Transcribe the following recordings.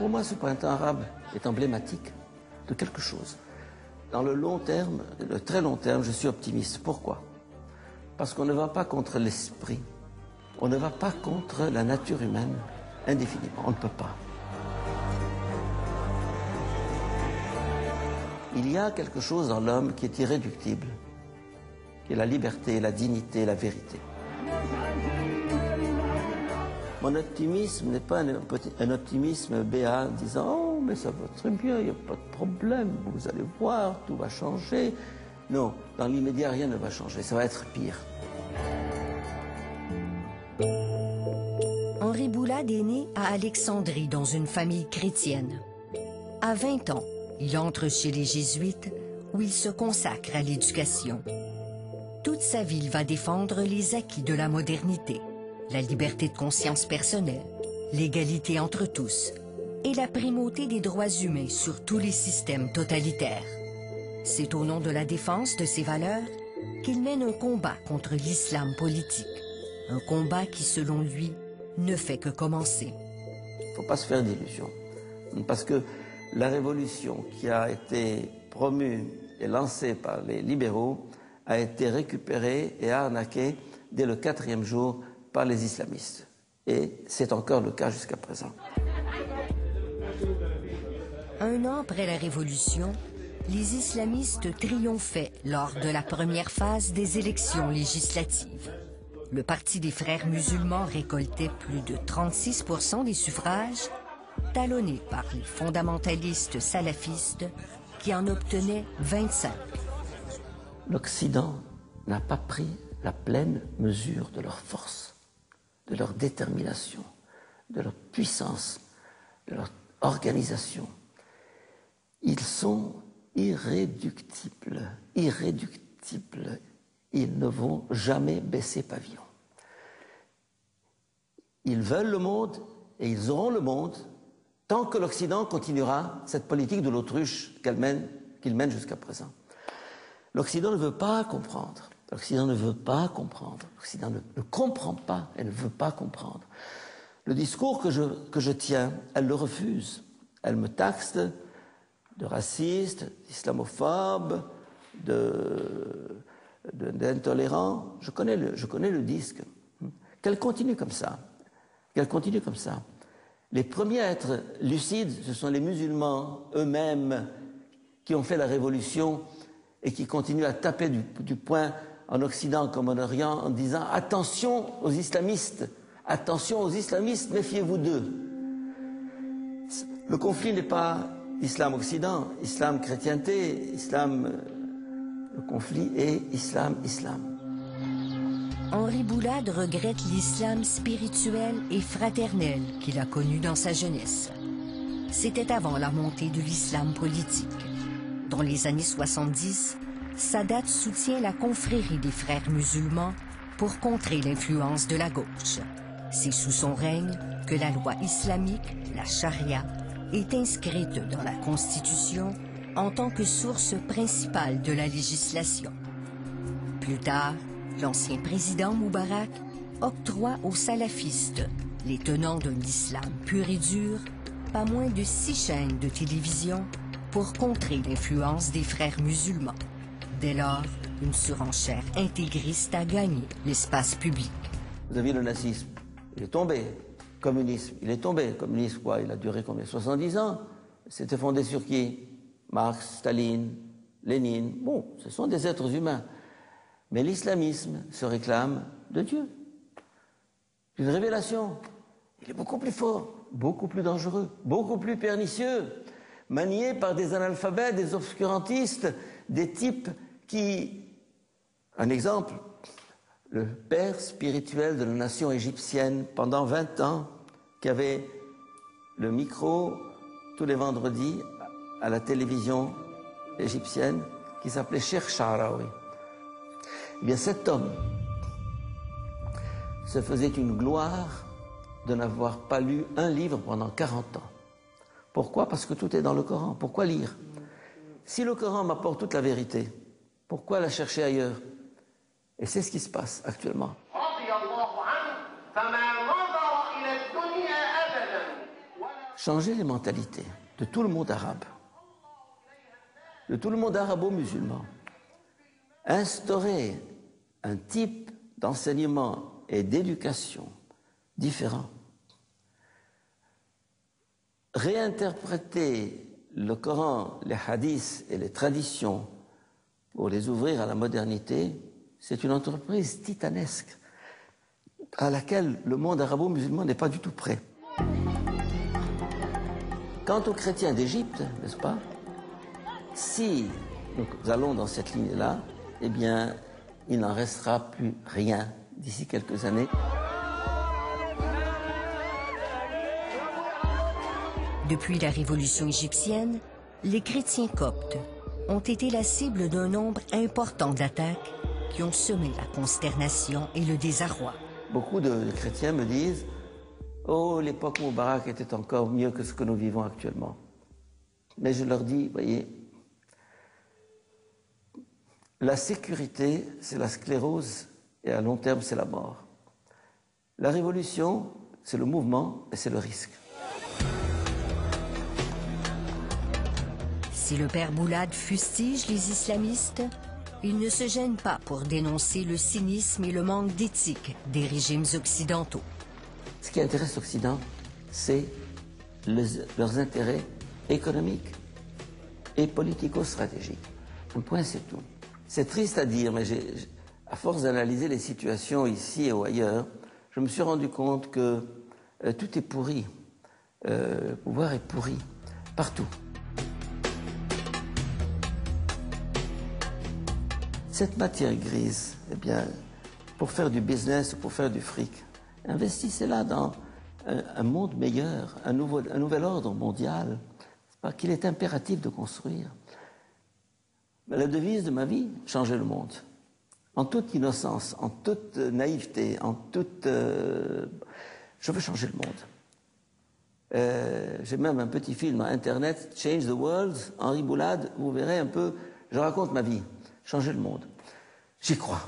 pour moi, ce printemps arabe est emblématique de quelque chose. Dans le long terme, le très long terme, je suis optimiste. Pourquoi? Parce qu'on ne va pas contre l'esprit, on ne va pas contre la nature humaine indéfiniment, on ne peut pas. Il y a quelque chose dans l'homme qui est irréductible, qui est la liberté, la dignité, la vérité. Mon optimisme n'est pas un optimisme béat, disant « Oh, mais ça va très bien, il n'y a pas de problème, vous allez voir, tout va changer. » Non, dans l'immédiat, rien ne va changer, ça va être pire. Henri Boulade est né à Alexandrie, dans une famille chrétienne. À 20 ans, il entre chez les Jésuites, où il se consacre à l'éducation. Toute sa vie, il va défendre les acquis de la modernité, la liberté de conscience personnelle, l'égalité entre tous et la primauté des droits humains sur tous les systèmes totalitaires. C'est au nom de la défense de ces valeurs qu'il mène un combat contre l'islam politique, un combat qui, selon lui, ne fait que commencer. Il ne faut pas se faire d'illusions, parce que la révolution qui a été promue et lancée par les libéraux a été récupérée et arnaquée dès le 4e jour par les islamistes. Et c'est encore le cas jusqu'à présent. Un an après la Révolution, les islamistes triomphaient lors de la première phase des élections législatives. Le Parti des Frères musulmans récoltait plus de 36% des suffrages, talonné par les fondamentalistes salafistes qui en obtenaient 25. L'Occident n'a pas pris la pleine mesure de leur force, de leur détermination, de leur puissance, de leur organisation. Ils sont irréductibles, irréductibles. Ils ne vont jamais baisser pavillon. Ils veulent le monde et ils auront le monde tant que l'Occident continuera cette politique de l'autruche qu'il mène jusqu'à présent. L'Occident ne veut pas comprendre. L'Occident ne veut pas comprendre. L'Occident ne comprend pas et ne veut pas comprendre. Le discours que je tiens, elle le refuse. Elle me taxe de raciste, d'islamophobe, d'intolérant. Je connais le disque. Qu'elle continue comme ça. Qu'elle continue comme ça. Les premiers à être lucides, ce sont les musulmans eux-mêmes qui ont fait la révolution et qui continuent à taper du poing en Occident comme en Orient en disant « Attention aux islamistes, méfiez-vous d'eux ». Le conflit n'est pas islam-occident, islam-chrétienté, le conflit est islam-islam. Henri Boulade regrette l'islam spirituel et fraternel qu'il a connu dans sa jeunesse. C'était avant la montée de l'islam politique. Dans les années 70, Sadat soutient la confrérie des frères musulmans pour contrer l'influence de la gauche. C'est sous son règne que la loi islamique, la charia, est inscrite dans la Constitution en tant que source principale de la législation. Plus tard, l'ancien président Moubarak octroie aux salafistes, les tenants d'un islam pur et dur, pas moins de 6 chaînes de télévision pour contrer l'influence des frères musulmans. Dès lors, une surenchère intégriste a gagné l'espace public. Vous avez le nazisme, il est tombé. Communisme, il est tombé. Le communisme, quoi, il a duré combien? 70 ans. C'était fondé sur qui? Marx, Staline, Lénine. Bon, ce sont des êtres humains. Mais l'islamisme se réclame de Dieu. Une révélation. Il est beaucoup plus fort, beaucoup plus dangereux, beaucoup plus pernicieux, manié par des analphabètes, des obscurantistes, des types qui... Un exemple, le père spirituel de la nation égyptienne pendant 20 ans, qui avait le micro tous les vendredis à la télévision égyptienne, qui s'appelait Cheikh Sha'rawi. Eh bien, cet homme se faisait une gloire de n'avoir pas lu un livre pendant 40 ans. Pourquoi? Parce que tout est dans le Coran. Pourquoi lire? Si le Coran m'apporte toute la vérité, pourquoi la chercher ailleurs? Et c'est ce qui se passe actuellement. changer les mentalités de tout le monde arabe, de tout le monde arabo-musulman, instaurer un type d'enseignement et d'éducation différent, réinterpréter le Coran, les hadiths et les traditions pour les ouvrir à la modernité, c'est une entreprise titanesque à laquelle le monde arabo-musulman n'est pas du tout prêt. Quant aux chrétiens d'Égypte, n'est-ce pas, si nous allons dans cette ligne-là, eh bien, il n'en restera plus rien d'ici quelques années. Depuis la révolution égyptienne, les chrétiens coptes ont été la cible d'un nombre important d'attaques qui ont semé la consternation et le désarroi. Beaucoup de chrétiens me disent « Oh, l'époque Moubarak était encore mieux que ce que nous vivons actuellement. » Mais je leur dis, voyez, la sécurité, c'est la sclérose et à long terme, c'est la mort. La révolution, c'est le mouvement et c'est le risque. Si le père Boulad fustige les islamistes, il ne se gêne pas pour dénoncer le cynisme et le manque d'éthique des régimes occidentaux. Ce qui intéresse l'Occident, c'est leurs intérêts économiques et politico-stratégiques. Un point, c'est tout. C'est triste à dire, mais à force d'analyser les situations ici et ou ailleurs, je me suis rendu compte que tout est pourri. Le pouvoir est pourri, partout. Cette matière grise, eh bien, pour faire du business, pour faire du fric, investissez-la dans un monde meilleur, un nouvel ordre mondial, qu'il est impératif de construire. Mais la devise de ma vie, changer le monde. En toute innocence, en toute naïveté, en toute... je veux changer le monde. J'ai même un petit film à Internet, Change the World, Henri Boulad, vous verrez un peu, je raconte ma vie. Changer le monde. J'y crois.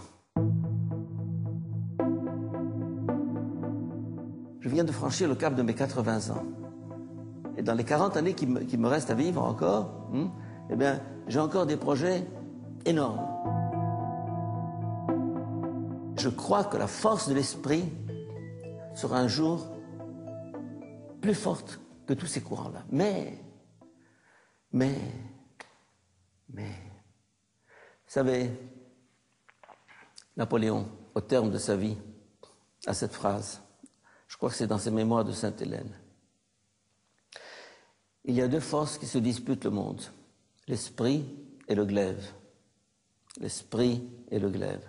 Je viens de franchir le cap de mes 80 ans. Et dans les 40 années qui me restent à vivre encore, eh bien, j'ai encore des projets énormes. Je crois que la force de l'esprit sera un jour plus forte que tous ces courants-là. Mais, vous savez, Napoléon, au terme de sa vie, a cette phrase. Je crois que c'est dans ses mémoires de Sainte-Hélène. Il y a deux forces qui se disputent le monde, l'esprit et le glaive. L'esprit et le glaive.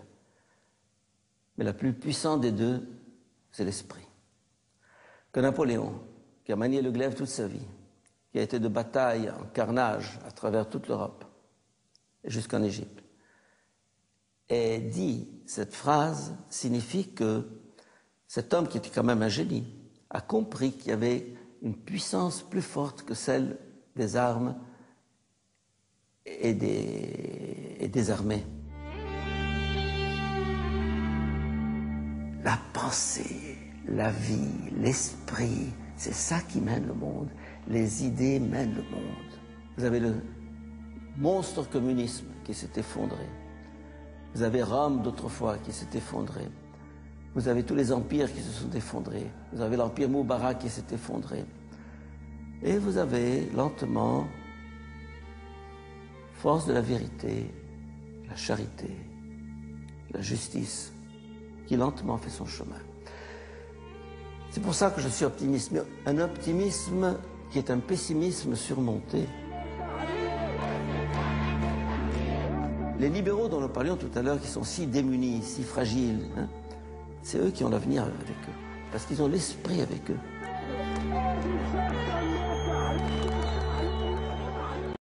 Mais la plus puissante des deux, c'est l'esprit. Que Napoléon, qui a manié le glaive toute sa vie, qui a été de bataille en carnage à travers toute l'Europe, jusqu'en Égypte, ait dit cette phrase signifie que cet homme, qui était quand même un génie, a compris qu'il y avait une puissance plus forte que celle des armes et des armées. La pensée, la vie, l'esprit, c'est ça qui mène le monde. Les idées mènent le monde. Vous avez le monstre communisme qui s'est effondré. Vous avez Rome d'autrefois qui s'est effondré. Vous avez tous les empires qui se sont effondrés. Vous avez l'empire Moubarak qui s'est effondré. Et vous avez lentement, force de la vérité, la charité, la justice, qui lentement fait son chemin. C'est pour ça que je suis optimiste, mais un optimisme qui est un pessimisme surmonté. Les libéraux dont nous parlions tout à l'heure, qui sont si démunis, si fragiles, c'est eux qui ont l'avenir avec eux, parce qu'ils ont l'esprit avec eux.